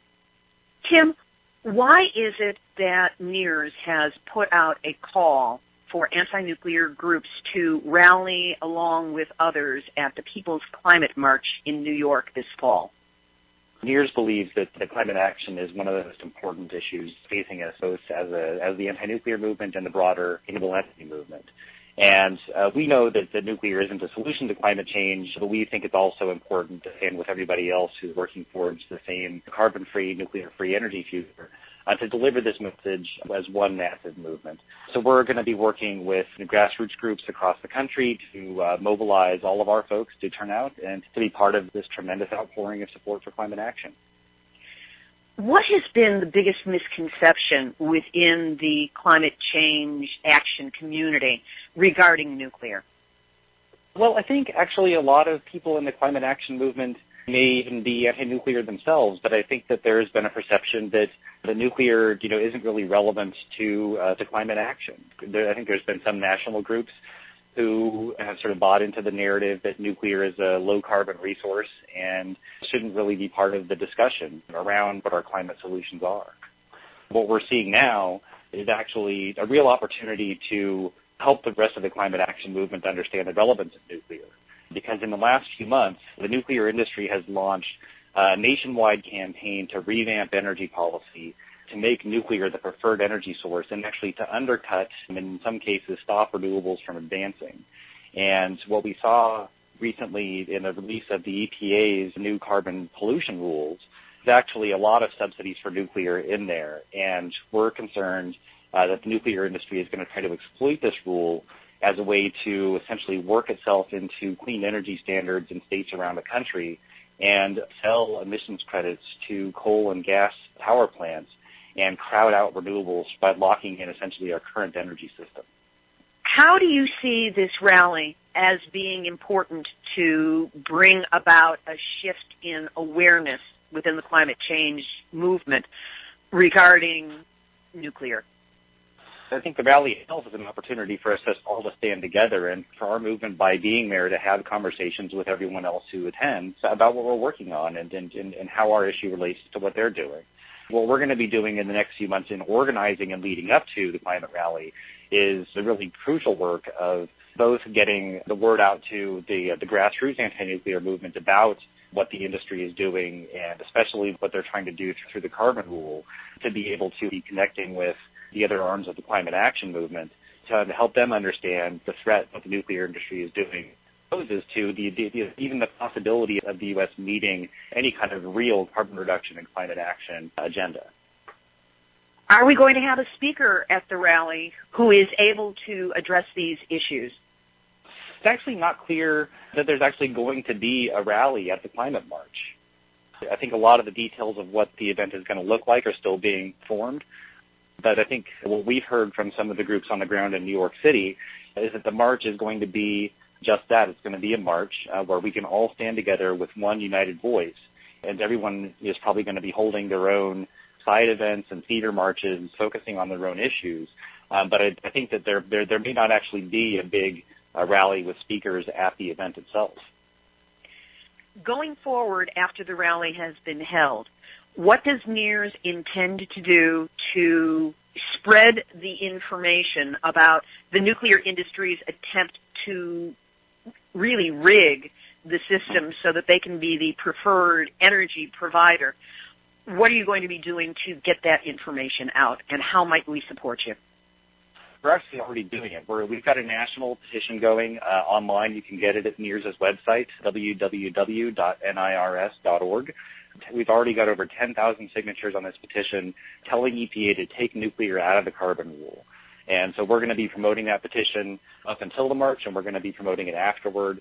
Tim, why is it that NEARS has put out a call for anti-nuclear groups to rally along with others at the People's Climate March in New York this fall? NEARS believes that the climate action is one of the most important issues facing us, both as the anti-nuclear movement and the broader renewable energy movement. And we know that nuclear isn't a solution to climate change, but we think it's also important to stand with everybody else who's working towards the same carbon-free, nuclear-free energy future to deliver this message as one massive movement. So we're going to be working with grassroots groups across the country to mobilize all of our folks to turn out and to be part of this tremendous outpouring of support for climate action. What has been the biggest misconception within the climate change action community regarding nuclear? Well, I think actually a lot of people in the climate action movement may even be anti-nuclear themselves, but I think that there's been a perception that the nuclear, isn't really relevant to climate action. I think there's been some national groups who have sort of bought into the narrative that nuclear is a low-carbon resource and shouldn't really be part of the discussion around what our climate solutions are. What we're seeing now is actually a real opportunity to help the rest of the climate action movement understand the relevance of nuclear. Because in the last few months, the nuclear industry has launched a nationwide campaign to revamp energy policy, to make nuclear the preferred energy source, and actually to undercut, and in some cases, stop renewables from advancing. And what we saw recently in the release of the EPA's new carbon pollution rules is actually a lot of subsidies for nuclear in there. And we're concerned that the nuclear industry is going to try to exploit this rule as a way to essentially work itself into clean energy standards in states around the country and sell emissions credits to coal and gas power plants and crowd out renewables by locking in essentially our current energy system. How do you see this rally as being important to bring about a shift in awareness within the climate change movement regarding nuclear? I think the rally itself is an opportunity for us all to stand together and for our movement, by being there, to have conversations with everyone else who attends about what we're working on and how our issue relates to what they're doing. What we're going to be doing in the next few months in organizing and leading up to the climate rally is the really crucial work of both getting the word out to the grassroots anti-nuclear movement about what the industry is doing, and especially what they're trying to do through the carbon rule, to be able to be connecting with the other arms of the climate action movement to help them understand the threat that the nuclear industry is doing, poses to even the possibility of the U.S. meeting any kind of real carbon reduction and climate action agenda. Are we going to have a speaker at the rally who is able to address these issues? It's actually not clear that there's actually going to be a rally at the climate march. I think a lot of the details of what the event is going to look like are still being formed. But I think what we've heard from some of the groups on the ground in New York City is that the march is going to be just that. It's going to be a march where we can all stand together with one united voice. And everyone is probably going to be holding their own side events and theater marches, focusing on their own issues. But I think that there may not actually be a big rally with speakers at the event itself. Going forward after the rally has been held, what does NEARS intend to do to spread the information about the nuclear industry's attempt to really rig the system so that they can be the preferred energy provider? What are you going to be doing to get that information out, and how might we support you? We're actually already doing it. We've got a national petition going online. You can get it at NEARS's website, www.nirs.org. We've already got over 10,000 signatures on this petition telling EPA to take nuclear out of the carbon rule. And so we're going to be promoting that petition up until the march, and we're going to be promoting it afterward.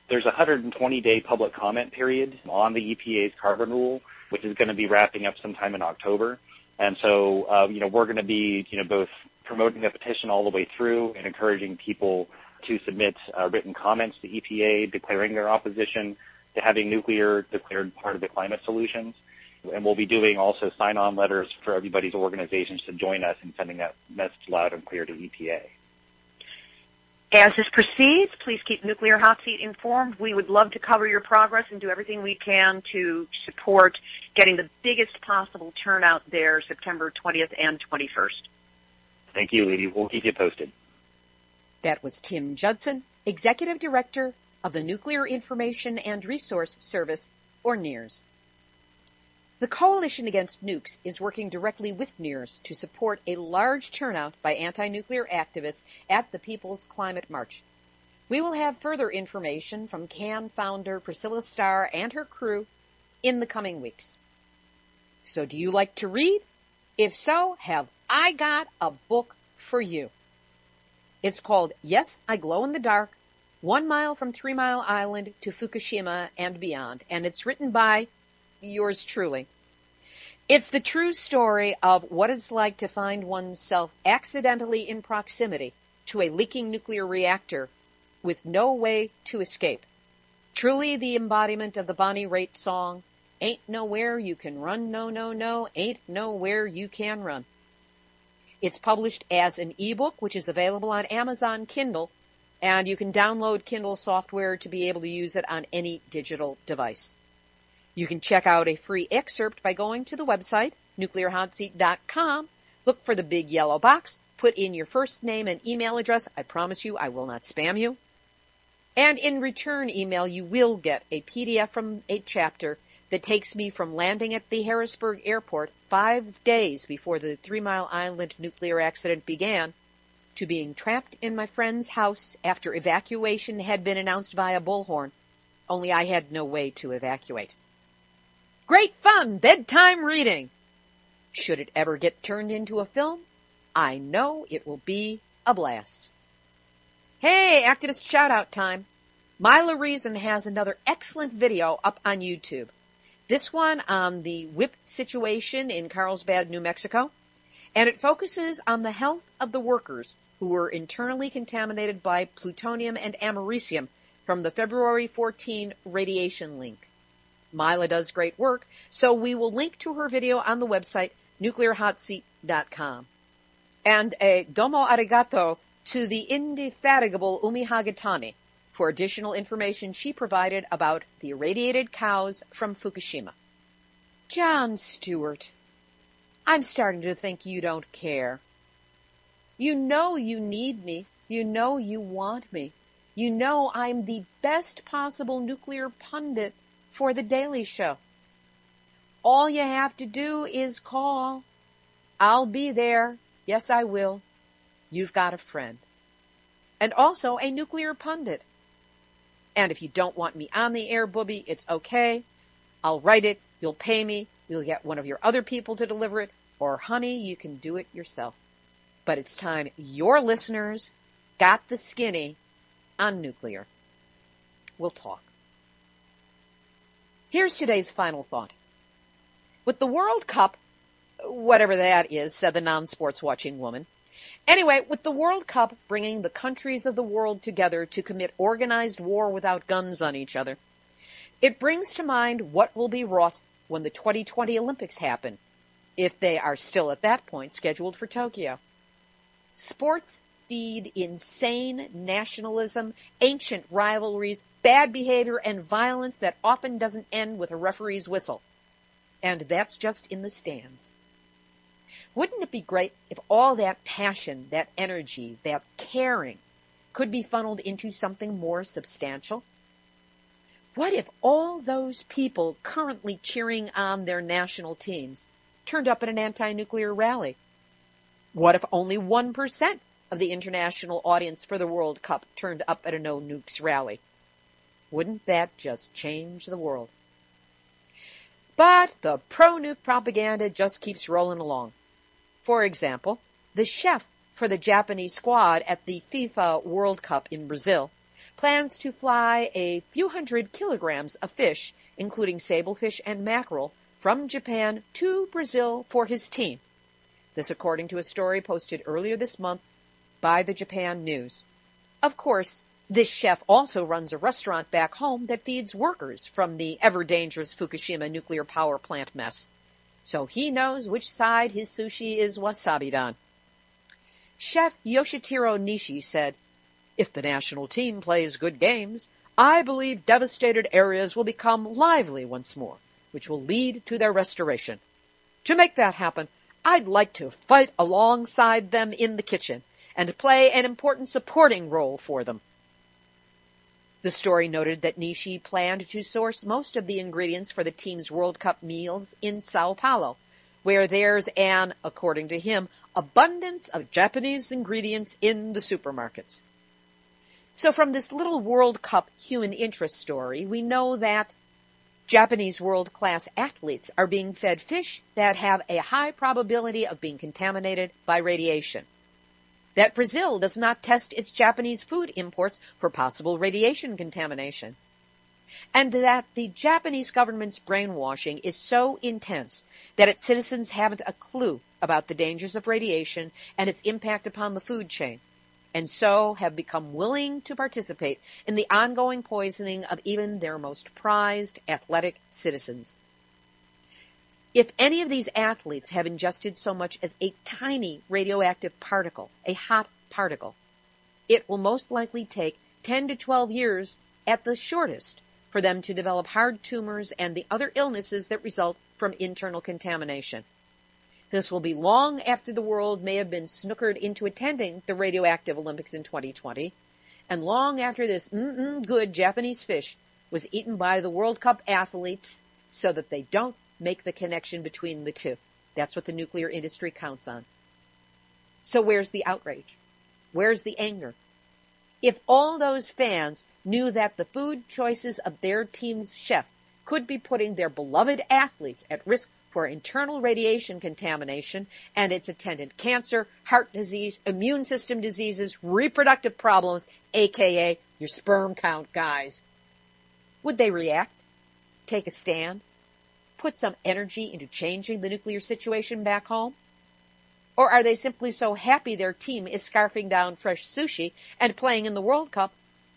There's a 120-day public comment period on the EPA's carbon rule, which is going to be wrapping up sometime in October. And so, we're going to be, both promoting the petition all the way through and encouraging people to submit written comments to EPA declaring their opposition to having nuclear declared part of the climate solutions. And we'll be doing also sign-on letters for everybody's organizations to join us in sending that message loud and clear to EPA. As this proceeds, please keep Nuclear Hot Seat informed. We would love to cover your progress and do everything we can to support getting the biggest possible turnout there September 20th and 21st. Thank you, Libbe. We'll keep you posted. That was Tim Judson, Executive Director of the Nuclear Information and Resource Service, or NIRS. The Coalition Against Nukes is working directly with NIRS to support a large turnout by anti-nuclear activists at the People's Climate March. We will have further information from CAN founder Priscilla Starr and her crew in the coming weeks. So do you like to read? If so, have I got a book for you. It's called Yes, I Glow in the Dark, 1 Mile from 3 Mile Island to Fukushima and Beyond, and it's written by yours truly. It's the true story of what it's like to find oneself accidentally in proximity to a leaking nuclear reactor with no way to escape. Truly the embodiment of the Bonnie Raitt song, Ain't Nowhere You Can Run, No, No, No, Ain't Nowhere You Can Run. It's published as an ebook, which is available on Amazon Kindle, and you can download Kindle software to be able to use it on any digital device. You can check out a free excerpt by going to the website, nuclearhotseat.com. Look for the big yellow box. Put in your first name and email address. I promise you I will not spam you. And in return email, you will get a PDF from a chapter that takes me from landing at the Harrisburg airport 5 days before the 3 Mile Island nuclear accident began to being trapped in my friend's house after evacuation had been announced via bullhorn, only I had no way to evacuate. Great fun, bedtime reading. Should it ever get turned into a film, I know it will be a blast. Hey, activist shout-out time. Mila Reason has another excellent video up on YouTube. This one on the WIP situation in Carlsbad, New Mexico, and it focuses on the health of the workers who were internally contaminated by plutonium and americium from the February 14 radiation leak. Mila does great work, so we will link to her video on the website, nuclearhotseat.com. And a domo arigato to the indefatigable Umi Hagatani for additional information she provided about the irradiated cows from Fukushima. John Stewart, I'm starting to think you don't care. You know you need me. You know you want me. You know I'm the best possible nuclear pundit for The Daily Show. All you have to do is call. I'll be there. Yes, I will. You've got a friend. And also a nuclear pundit. And if you don't want me on the air, Booby, it's okay. I'll write it. You'll pay me. You'll get one of your other people to deliver it. Or, honey, you can do it yourself. But it's time your listeners got the skinny on nuclear. We'll talk. Here's today's final thought. With the World Cup, whatever that is, said the non-sports watching woman. Anyway, with the World Cup bringing the countries of the world together to commit organized war without guns on each other, it brings to mind what will be wrought when the 2020 Olympics happen, if they are still at that point scheduled for Tokyo. Sports feed insane nationalism, ancient rivalries, bad behavior, and violence that often doesn't end with a referee's whistle. And that's just in the stands. Wouldn't it be great if all that passion, that energy, that caring could be funneled into something more substantial? What if all those people currently cheering on their national teams turned up at an anti-nuclear rally? What if only 1% of the international audience for the World Cup turned up at a No Nukes rally? Wouldn't that just change the world? But the pro-nuke propaganda just keeps rolling along. For example, the chef for the Japanese squad at the FIFA World Cup in Brazil plans to fly a few hundred kilograms of fish, including sablefish and mackerel, from Japan to Brazil for his team. This according to a story posted earlier this month by the Japan News. Of course, this chef also runs a restaurant back home that feeds workers from the ever-dangerous Fukushima nuclear power plant mess. So he knows which side his sushi is wasabi'd on. Chef Yoshitaro Nishi said, "If the national team plays good games, I believe devastated areas will become lively once more, which will lead to their restoration. To make that happen, I'd like to fight alongside them in the kitchen and play an important supporting role for them." The story noted that Nishi planned to source most of the ingredients for the team's World Cup meals in Sao Paulo, where there's an, according to him, abundance of Japanese ingredients in the supermarkets. So from this little World Cup human interest story, we know that Japanese world-class athletes are being fed fish that have a high probability of being contaminated by radiation. That Brazil does not test its Japanese food imports for possible radiation contamination. And that the Japanese government's brainwashing is so intense that its citizens haven't a clue about the dangers of radiation and its impact upon the food chain, and so have become willing to participate in the ongoing poisoning of even their most prized athletic citizens. If any of these athletes have ingested so much as a tiny radioactive particle, a hot particle, it will most likely take 10 to 12 years at the shortest for them to develop hard tumors and the other illnesses that result from internal contamination. This will be long after the world may have been snookered into attending the radioactive Olympics in 2020, and long after this good Japanese fish was eaten by the World Cup athletes so that they don't make the connection between the two. That's what the nuclear industry counts on. So where's the outrage? Where's the anger? If all those fans knew that the food choices of their team's chef could be putting their beloved athletes at risk for internal radiation contamination and its attendant cancer, heart disease, immune system diseases, reproductive problems, aka your sperm count guys, would they react? Take a stand? Put some energy into changing the nuclear situation back home? Or are they simply so happy their team is scarfing down fresh sushi and playing in the World Cup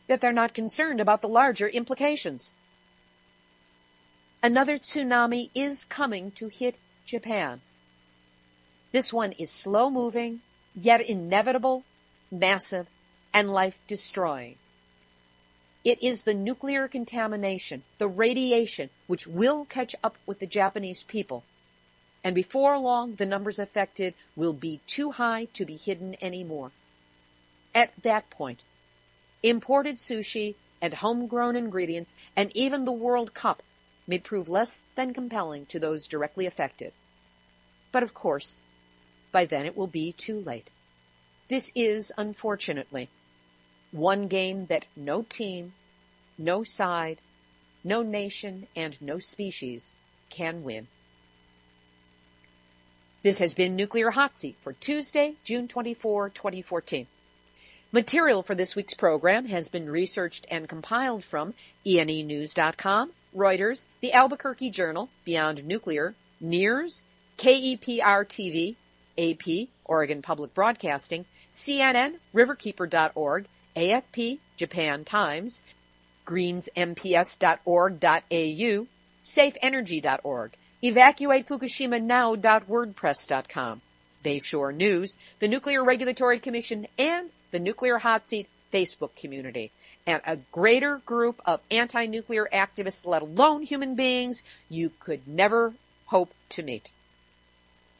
that they're not concerned about the larger implications? Another tsunami is coming to hit Japan. This one is slow-moving, yet inevitable, massive, and life-destroying. It is the nuclear contamination, the radiation, which will catch up with the Japanese people. And before long, the numbers affected will be too high to be hidden anymore. At that point, imported sushi and homegrown ingredients and even the World Cup may prove less than compelling to those directly affected. But of course, by then it will be too late. This is, unfortunately, one game that no team, no side, no nation, and no species can win. This has been Nuclear Hot Seat for Tuesday, June 24, 2014. Material for this week's program has been researched and compiled from ENEnews.com, Reuters, the Albuquerque Journal, Beyond Nuclear, NEARS, KEPR-TV, AP, Oregon Public Broadcasting, CNN, Riverkeeper.org, AFP, Japan Times, greensmps.org.au, safeenergy.org, evacuatefukushimanow.wordpress.com, Bayshore News, the Nuclear Regulatory Commission, and the Nuclear Hot Seat Facebook community, and a greater group of anti-nuclear activists, let alone human beings, you could never hope to meet.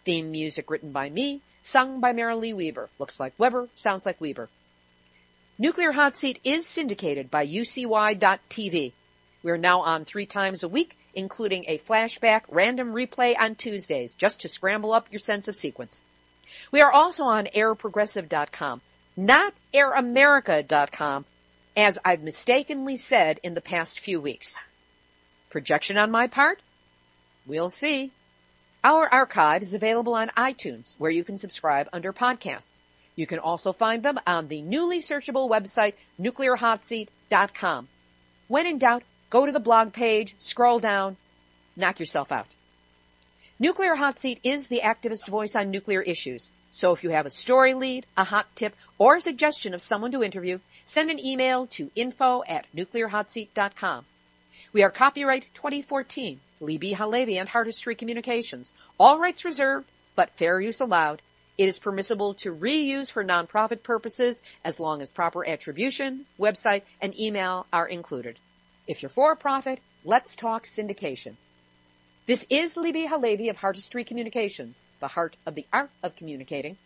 Theme music written by me, sung by Marilee Weber. Looks like Weber, sounds like Weber. Nuclear Hot Seat is syndicated by UCY.TV. We're now on 3 times a week, including a flashback random replay on Tuesdays, just to scramble up your sense of sequence. We are also on airprogressive.com, not airamerica.com, as I've mistakenly said in the past few weeks. Projection on my part? We'll see. Our archive is available on iTunes, where you can subscribe under podcasts. You can also find them on the newly searchable website, nuclearhotseat.com. When in doubt, go to the blog page, scroll down, knock yourself out. Nuclear Hot Seat is the activist voice on nuclear issues. So if you have a story lead, a hot tip, or a suggestion of someone to interview, send an email to info@nuclearhotseat.com. We are copyright 2014, Libbe, HaLevy, and Artistry Communications. All rights reserved, but fair use allowed. It is permissible to reuse for nonprofit purposes as long as proper attribution, website, and email are included. If you're for a profit, let's talk syndication. This is Libbe, HaLevy of Artistry Communications, the heart of the art of communicating.